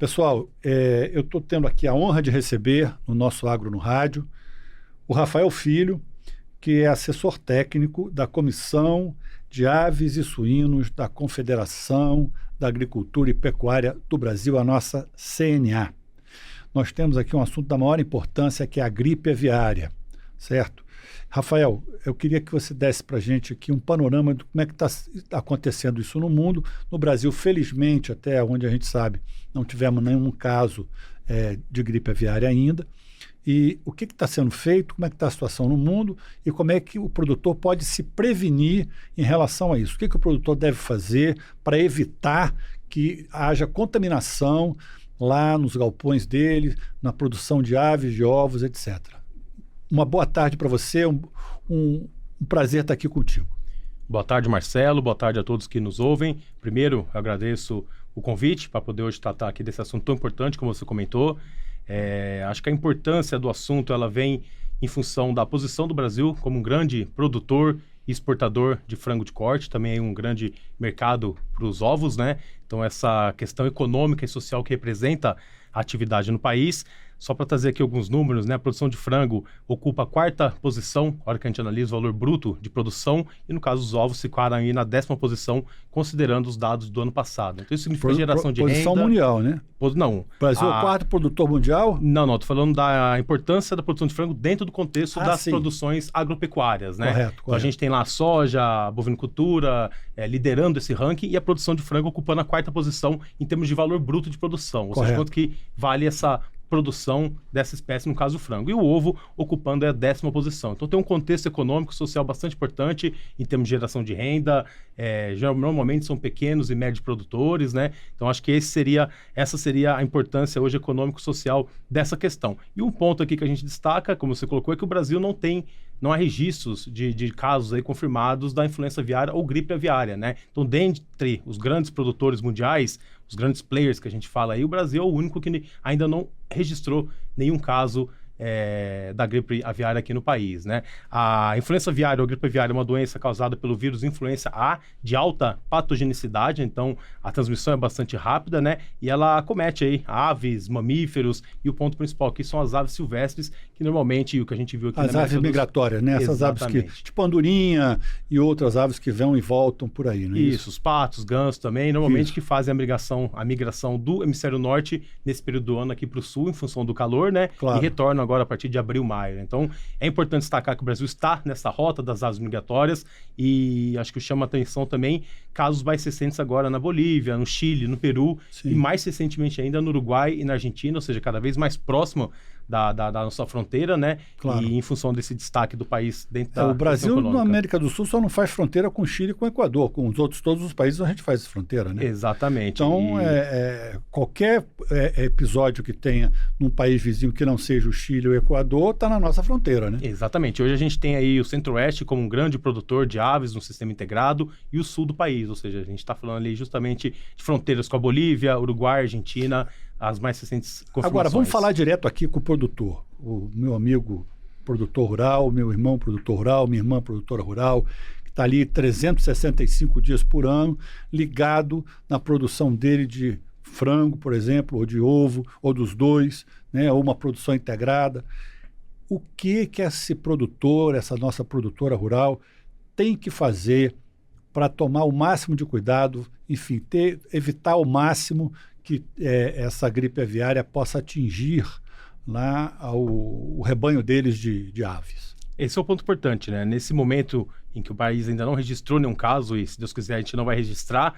Pessoal, eu estou tendo aqui a honra de receber no nosso Agro no Rádio o Rafael Filho, que é assessor técnico da Comissão de Aves e Suínos da Confederação da Agricultura e Pecuária do Brasil, a nossa CNA. Nós temos aqui um assunto da maior importância, que é a gripe aviária, certo? Rafael, eu queria que você desse para a gente aqui um panorama de como é que está acontecendo isso no mundo. No Brasil, felizmente, até onde a gente sabe, não tivemos nenhum caso de gripe aviária ainda. E o que está sendo feito, como é que está a situação no mundo e como é que o produtor pode se prevenir em relação a isso. O que o produtor deve fazer para evitar que haja contaminação lá nos galpões dele, na produção de aves, de ovos, etc. Uma boa tarde para você, um prazer estar aqui contigo. Boa tarde, Marcelo, boa tarde a todos que nos ouvem. Primeiro, eu agradeço o convite para poder hoje tratar aqui desse assunto tão importante, como você comentou. Acho que a importância do assunto ela vem em função da posição do Brasil como um grande produtor e exportador de frango de corte, também um grande mercado para os ovos, né? Então essa questão econômica e social que representa a atividade no país. Só para trazer aqui alguns números, né? A produção de frango ocupa a 4ª posição, na hora que a gente analisa o valor bruto de produção, e no caso os ovos ficaram aí na 10ª posição, considerando os dados do ano passado. Então isso significa geração de renda... Posição mundial, né? Não. O Brasil é o 4º produtor mundial? Não, estou falando da importância da produção de frango dentro do contexto das sim. produções agropecuárias, né? Correto. Então a gente tem lá a soja, a bovinicultura, liderando esse ranking, e a produção de frango ocupando a 4ª posição em termos de valor bruto de produção. Ou seja, quanto que vale essa produção dessa espécie, no caso o frango. E o ovo ocupando a 10ª posição. Então tem um contexto econômico e social bastante importante em termos de geração de renda. Normalmente são pequenos e médios produtores, né? Então acho que essa seria a importância hoje econômico-social dessa questão. E um ponto aqui que a gente destaca, como você colocou, é que o Brasil não há registros de casos aí confirmados da influenza aviária ou gripe aviária, né? Então, dentre os grandes produtores mundiais, os grandes players que a gente fala aí, o Brasil é o único que ainda não registrou nenhum caso da gripe aviária aqui no país, né? A influenza aviária ou gripe aviária é uma doença causada pelo vírus influenza A de alta patogenicidade, então a transmissão é bastante rápida, né? E ela acomete aí aves, mamíferos, e o ponto principal aqui são as aves silvestres, que normalmente o que a gente viu aqui as aves migratórias, né? Essas aves que, tipo andorinha e outras aves que vão e voltam por aí, né? Isso, os patos, gansos também, normalmente que fazem a migração do hemisfério norte nesse período do ano aqui para o sul, em função do calor, né? Claro. E retornam agora a partir de abril, maio. Então, é importante destacar que o Brasil está nessa rota das aves migratórias, e acho que chama atenção também casos mais recentes agora na Bolívia, no Chile, no Peru, Sim. E mais recentemente ainda no Uruguai e na Argentina, ou seja, cada vez mais próximo da nossa fronteira, né? Claro. E em função desse destaque do país dentro da o Brasil, na América do Sul, só não faz fronteira com o Chile e com o Equador. Com os outros, todos os países, a gente faz fronteira, né? Exatamente. Então, qualquer episódio que tenha num país vizinho que não seja o Chile ou o Equador, está na nossa fronteira, né? Exatamente. Hoje a gente tem aí o Centro-Oeste como um grande produtor de aves no sistema integrado, e o sul do país, ou seja, a gente está falando ali justamente de fronteiras com a Bolívia, Uruguai, Argentina, as mais recentes confirmações. Agora, vamos falar direto aqui com o produtor, o meu amigo produtor rural, meu irmão produtor rural, minha irmã produtora rural, que está ali 365 dias por ano, ligado na produção dele de frango, por exemplo, ou de ovo, ou dos dois, né, ou uma produção integrada. O que esse produtor, essa nossa produtora rural, tem que fazer para tomar o máximo de cuidado, enfim, evitar ao máximo que essa gripe aviária possa atingir lá o rebanho deles de aves? Esse é o ponto importante, né? Nesse momento em que o país ainda não registrou nenhum caso, e se Deus quiser a gente não vai registrar,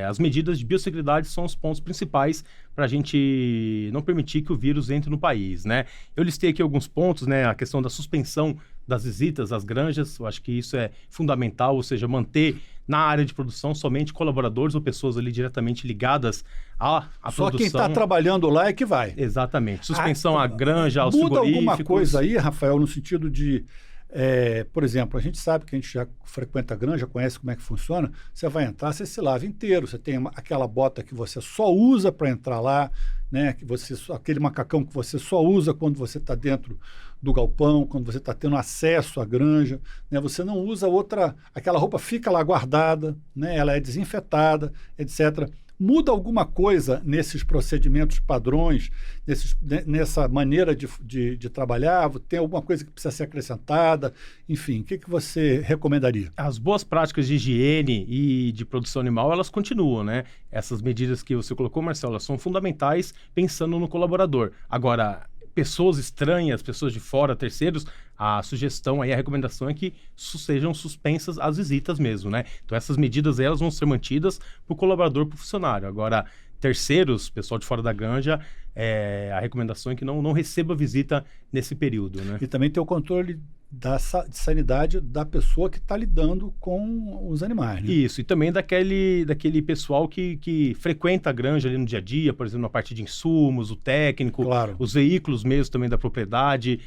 as medidas de biosseguridade são os pontos principais para a gente não permitir que o vírus entre no país, né? Eu listei aqui alguns pontos, né? A questão da suspensão das visitas às granjas, eu acho que isso é fundamental, ou seja, manter na área de produção somente colaboradores ou pessoas ali diretamente ligadas à Só produção. Quem está trabalhando lá é que vai. Exatamente. Suspensão à granja, aos frigoríficos. Muda alguma coisa aí, Rafael, no sentido de... por exemplo, a gente sabe que a gente já frequenta a granja, conhece como é que funciona. Você vai entrar, você se lava inteiro. Você tem aquela bota que você só usa para entrar lá, né? Aquele macacão que você só usa quando você está dentro do galpão, quando você está tendo acesso à granja, né? Você não usa aquela roupa fica lá guardada, né? Ela é desinfetada, etc. Muda alguma coisa nesses procedimentos padrões, nessa maneira de trabalhar? Tem alguma coisa que precisa ser acrescentada? Enfim, o que você recomendaria? As boas práticas de higiene e de produção animal, elas continuam, né? Essas medidas que você colocou, Marcelo, elas são fundamentais pensando no colaborador. Agora, pessoas estranhas, pessoas de fora, terceiros, a sugestão aí, a recomendação é que sejam suspensas as visitas mesmo, né? Então essas medidas elas vão ser mantidas para o colaborador, para o funcionário. Agora, terceiros, pessoal de fora da granja, a recomendação é que não receba visita nesse período, né? E também ter o controle de sanidade da pessoa que está lidando com os animais, né? Isso, e também daquele pessoal que frequenta a granja ali no dia a dia, por exemplo, na parte de insumos, o técnico, claro, os veículos mesmo também da propriedade.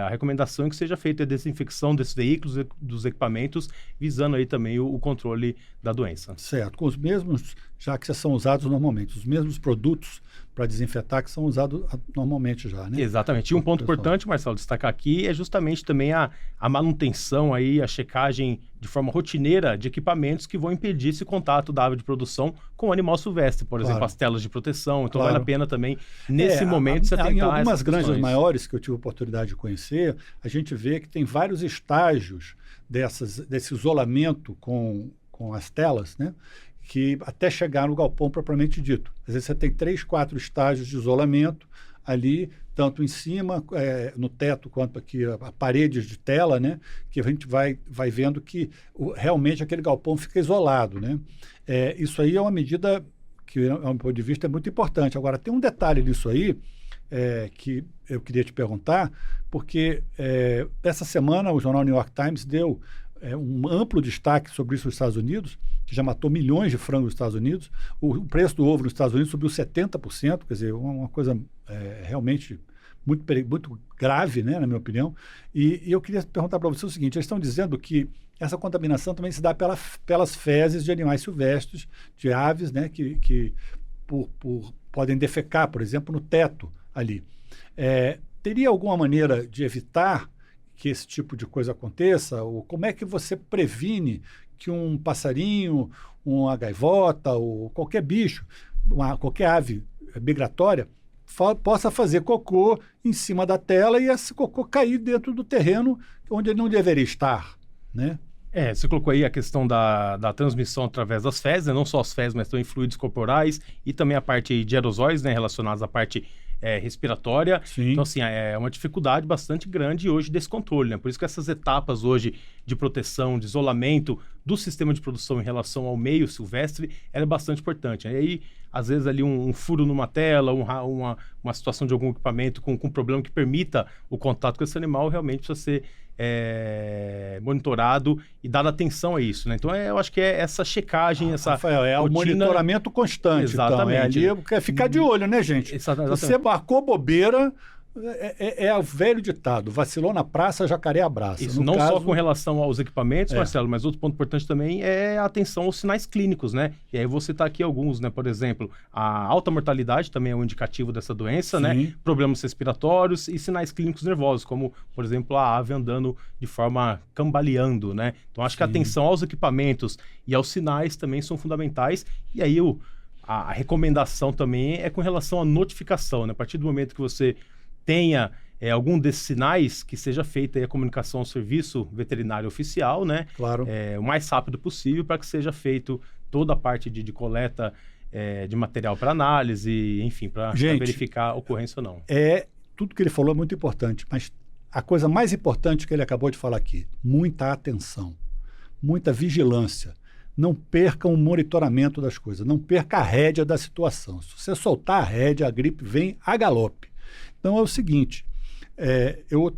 A recomendação é que seja feita a desinfecção desses veículos, dos equipamentos, visando aí também o controle da doença. Certo, com os mesmos, já que são usados normalmente, os mesmos produtos para desinfetar que são usados normalmente já, né? Exatamente. E um ponto importante, Marcelo, destacar aqui é justamente também a manutenção aí, a checagem de forma rotineira de equipamentos que vão impedir esse contato da ave de produção com o animal silvestre, por exemplo, as telas de proteção. Então vale a pena também, nesse momento, você atentar em algumas granjas questões maiores que eu tive a oportunidade de conhecer, a gente vê que tem vários estágios desse isolamento com as telas, né? Que até chegar no galpão propriamente dito. Às vezes você tem 3, 4 estágios de isolamento ali, tanto em cima, no teto, quanto aqui a paredes de tela, né? Que a gente vai vendo que realmente aquele galpão fica isolado, né? Isso aí é uma medida que, ao meu ponto de vista, é muito importante. Agora, tem um detalhe nisso aí que eu queria te perguntar, porque essa semana o jornal New York Times deu um amplo destaque sobre isso nos Estados Unidos, que já matou milhões de frangos nos Estados Unidos. O preço do ovo nos Estados Unidos subiu 70%, quer dizer, uma coisa realmente muito grave, né, na minha opinião. E eu queria perguntar para você o seguinte: eles estão dizendo que essa contaminação também se dá pelas fezes de animais silvestres, de aves, né, que podem defecar, por exemplo, no teto ali. Teria alguma maneira de evitar que esse tipo de coisa aconteça? Ou como é que você previne que um passarinho, uma gaivota ou qualquer bicho, qualquer ave migratória possa fazer cocô em cima da tela e esse cocô cair dentro do terreno onde ele não deveria estar, né? Você colocou aí a questão da transmissão através das fezes, né? Não só as fezes, mas também fluidos corporais e também a parte de aerosóis, né? Relacionados à parte respiratória. Sim. Então, assim, é uma dificuldade bastante grande hoje desse controle, né? Por isso que essas etapas hoje de proteção, de isolamento do sistema de produção em relação ao meio silvestre, ela é bastante importante. Aí, às vezes, ali um furo numa tela, uma situação de algum equipamento com problema que permita o contato com esse animal, realmente precisa ser monitorado e dada atenção a isso, né? Então, eu acho que essa checagem, essa Rafael, o monitoramento constante. Exatamente. Então, ali ficar de olho, né, gente? Exatamente. Você marcou bobeira, o velho ditado: vacilou na praça, jacaré abraça. Isso, não só com relação aos equipamentos, Marcelo, mas outro ponto importante também é a atenção aos sinais clínicos, né? E aí eu vou citar aqui alguns, né? Por exemplo, a alta mortalidade também é um indicativo dessa doença, Sim. né? Problemas respiratórios e sinais clínicos nervosos, como, por exemplo, a ave andando de forma cambaleando, né? Então, acho que a atenção aos equipamentos e aos sinais também são fundamentais. E aí, a recomendação também é com relação à notificação, né? A partir do momento que você tenha algum desses sinais, que seja feita aí a comunicação ao serviço veterinário oficial, né? Claro. O mais rápido possível, para que seja feito toda a parte de coleta de material para análise, enfim, para verificar a ocorrência ou não. Tudo que ele falou é muito importante, mas a coisa mais importante que ele acabou de falar aqui: muita atenção, muita vigilância. Não perca o monitoramento das coisas, não perca a rédea da situação. Se você soltar a rédea, a gripe vem a galope. Então é o seguinte,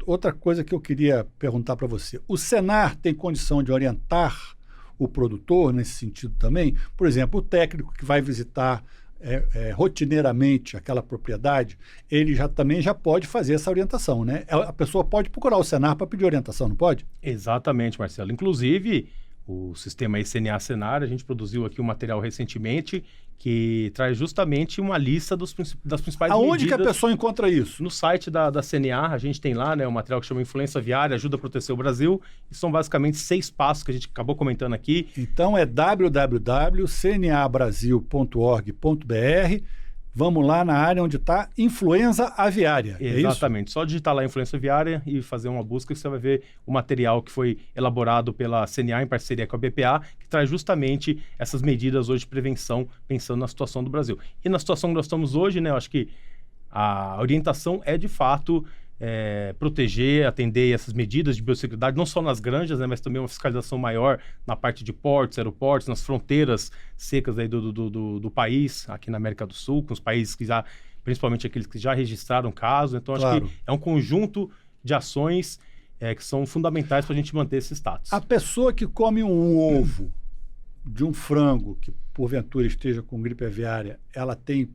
outra coisa que eu queria perguntar para você: o Senar tem condição de orientar o produtor nesse sentido também? Por exemplo, o técnico que vai visitar rotineiramente aquela propriedade, ele também já pode fazer essa orientação, né? A pessoa pode procurar o Senar para pedir orientação, não pode? Exatamente, Marcelo. Inclusive, o sistema CNA Senar. A gente produziu aqui um material recentemente que traz justamente uma lista das principais medidas. Aonde que a pessoa encontra isso? No site da CNA, a gente tem lá, né, um material que chama Influência Aviária, Ajuda a Proteger o Brasil, e são basicamente 6 passos que a gente acabou comentando aqui. Então é www.cnabrasil.org.br. Vamos lá na área onde está influenza aviária. Exatamente. É Só digitar lá influenza aviária e fazer uma busca que você vai ver o material que foi elaborado pela CNA em parceria com a BPA, que traz justamente essas medidas hoje de prevenção, pensando na situação do Brasil. E na situação que nós estamos hoje, né, eu acho que a orientação é, de fato, proteger, atender essas medidas de biosseguridade, não só nas granjas, né, mas também uma fiscalização maior na parte de portos, aeroportos, nas fronteiras secas aí do país, aqui na América do Sul, com os países que já, principalmente aqueles que já registraram casos. Então, acho que é um conjunto de ações que são fundamentais para a gente manter esse status. A pessoa que come um ovo de um frango que, porventura, esteja com gripe aviária, ela tem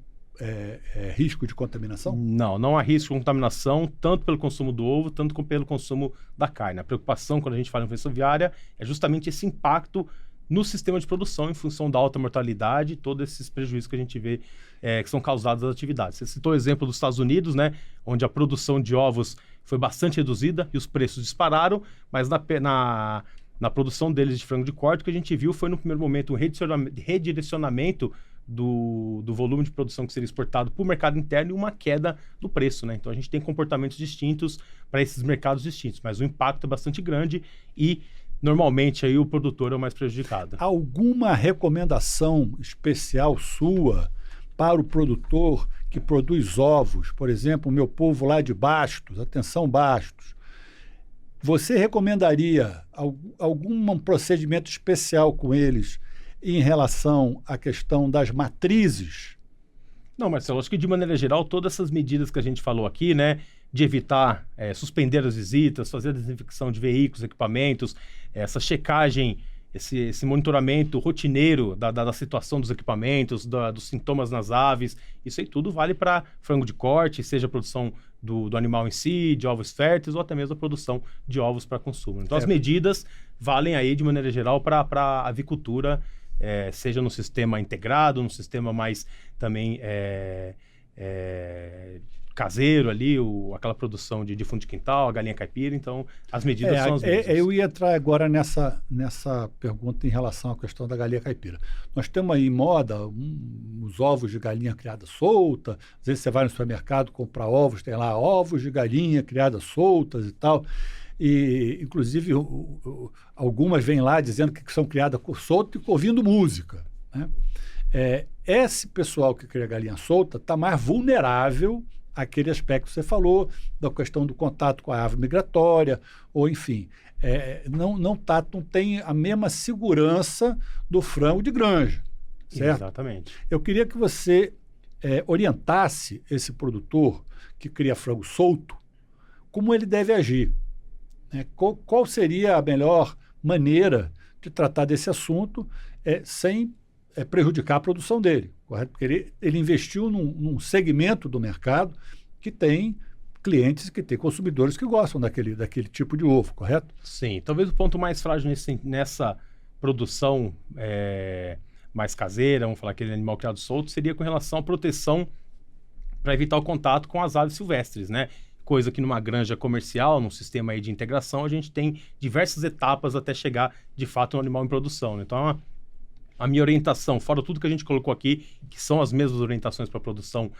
risco de contaminação? Não há risco de contaminação, tanto pelo consumo do ovo, tanto como pelo consumo da carne. A preocupação, quando a gente fala em influenza aviária, é justamente esse impacto no sistema de produção em função da alta mortalidade e todos esses prejuízos que a gente vê que são causados das atividades. Você citou o exemplo dos Estados Unidos, né, onde a produção de ovos foi bastante reduzida e os preços dispararam, mas na produção deles de frango de corte, o que a gente viu foi, no primeiro momento, um redirecionamento do volume de produção que seria exportado para o mercado interno e uma queda do preço, né? Então, a gente tem comportamentos distintos para esses mercados distintos, mas o impacto é bastante grande e, normalmente, aí o produtor é o mais prejudicado. Alguma recomendação especial sua para o produtor que produz ovos? Por exemplo, o meu povo lá de Bastos, atenção Bastos, você recomendaria algum procedimento especial com eles em relação à questão das matrizes? Não, Marcelo, acho que de maneira geral, todas essas medidas que a gente falou aqui, né, de evitar suspender as visitas, fazer a desinfecção de veículos, equipamentos, essa checagem, esse monitoramento rotineiro da situação dos equipamentos, dos sintomas nas aves, isso aí tudo vale para frango de corte, seja a produção do animal em si, de ovos férteis, ou até mesmo a produção de ovos para consumo. Então, as medidas valem aí, de maneira geral, para a avicultura, seja no sistema integrado, no sistema mais também caseiro ali, aquela produção de fundo de quintal, a galinha caipira. Então, as medidas são as mesmas. Eu ia entrar agora nessa pergunta em relação à questão da galinha caipira. Nós temos aí em moda os ovos de galinha criada solta. Às vezes você vai no supermercado comprar ovos, tem lá ovos de galinha criadas soltas e tal. E, inclusive, algumas vêm lá dizendo que são criadas solta e ouvindo música, né? Esse pessoal que cria galinha solta está mais vulnerável àquele aspecto que você falou, da questão do contato com a ave migratória, ou enfim, não tem a mesma segurança do frango de granja, certo? Exatamente. Eu queria que você orientasse esse produtor que cria frango solto, como ele deve agir. Qual seria a melhor maneira de tratar desse assunto sem prejudicar a produção dele, correto? Porque ele investiu num segmento do mercado que tem clientes, que tem consumidores que gostam daquele tipo de ovo, correto? Sim, talvez o ponto mais frágil nessa produção mais caseira, vamos falar aquele animal criado solto, seria com relação à proteção para evitar o contato com as aves silvestres, né? Coisa que numa granja comercial, num sistema aí de integração, a gente tem diversas etapas até chegar, de fato, no animal em produção, né? Então, a minha orientação, fora tudo que a gente colocou aqui, que são as mesmas orientações para a produção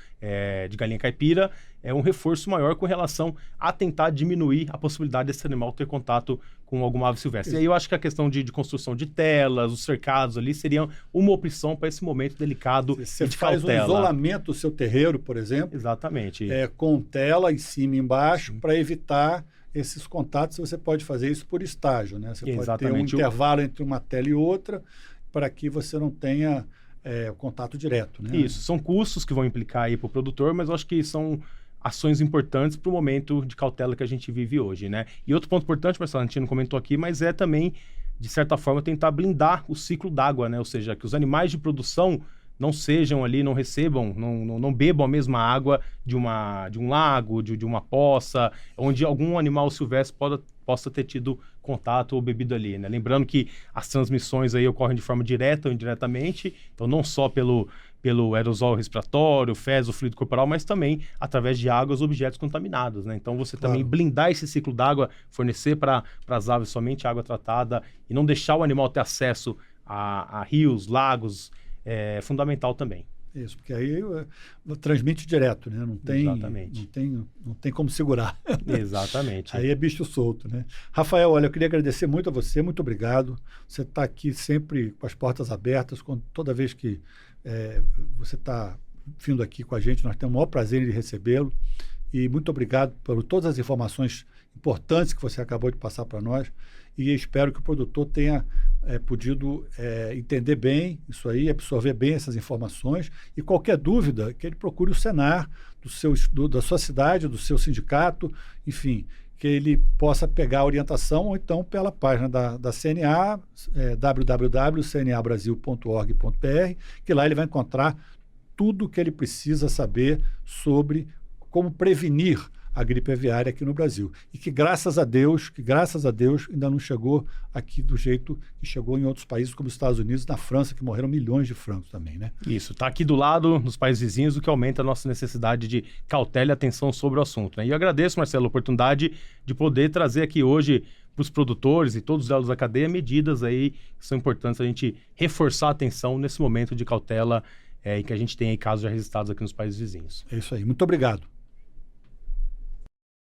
de galinha caipira, é um reforço maior com relação a tentar diminuir a possibilidade desse animal ter contato com alguma ave silvestre. E aí eu acho que a questão de construção de telas, os cercados ali, seriam uma opção para esse momento delicado e de cautela. Você faz um isolamento do seu terreiro, por exemplo. Exatamente. Com tela em cima e embaixo, para evitar esses contatos. Você pode fazer isso por estágio, né? Você pode ter um intervalo entre uma tela e outra, para que você não tenha contato direto, né? Isso, são custos que vão implicar aí para o produtor, mas eu acho que são ações importantes para o momento de cautela que a gente vive hoje, né? E outro ponto importante, Marcelo, a gente não comentou aqui, mas também, de certa forma, tentar blindar o ciclo d'água, né? Ou seja, que os animais de produção não sejam ali, não recebam, não bebam a mesma água de um lago, de uma poça, onde algum animal silvestre possa ter tido contato ou bebido ali, né? Lembrando que as transmissões aí ocorrem de forma direta ou indiretamente, então não só pelo aerosol respiratório, fezes, o fluido corporal, mas também através de águas ou objetos contaminados, né? Então você também blindar esse ciclo d'água, fornecer para as aves somente água tratada e não deixar o animal ter acesso a rios, lagos, é fundamental também. Isso, porque aí transmite direto, né? Exatamente. Não tem como segurar. Exatamente. Aí é bicho solto, né? Rafael, olha, eu queria agradecer muito a você, muito obrigado. Você está aqui sempre com as portas abertas, toda vez que você está vindo aqui com a gente, nós temos o maior prazer em recebê-lo. E muito obrigado por todas as informações importantes que você acabou de passar para nós. E espero que o produtor tenha podido entender bem isso aí, absorver bem essas informações. E qualquer dúvida, que ele procure o Senar da sua cidade, do seu sindicato, enfim, que ele possa pegar a orientação ou então pela página da CNA, www.cnabrasil.org.br, que lá ele vai encontrar tudo o que ele precisa saber sobre como prevenir a gripe aviária aqui no Brasil. E que graças a Deus, ainda não chegou aqui do jeito que chegou em outros países, como os Estados Unidos e na França, que morreram milhões de frangos também, né? Isso, está aqui do lado, nos países vizinhos, o que aumenta a nossa necessidade de cautela e atenção sobre o assunto, né? E eu agradeço, Marcelo, a oportunidade de poder trazer aqui hoje para os produtores e todos os elos da cadeia medidas aí que são importantes a gente reforçar a atenção nesse momento de cautela em que a gente tem aí casos já registrados aqui nos países vizinhos. É isso aí. Muito obrigado.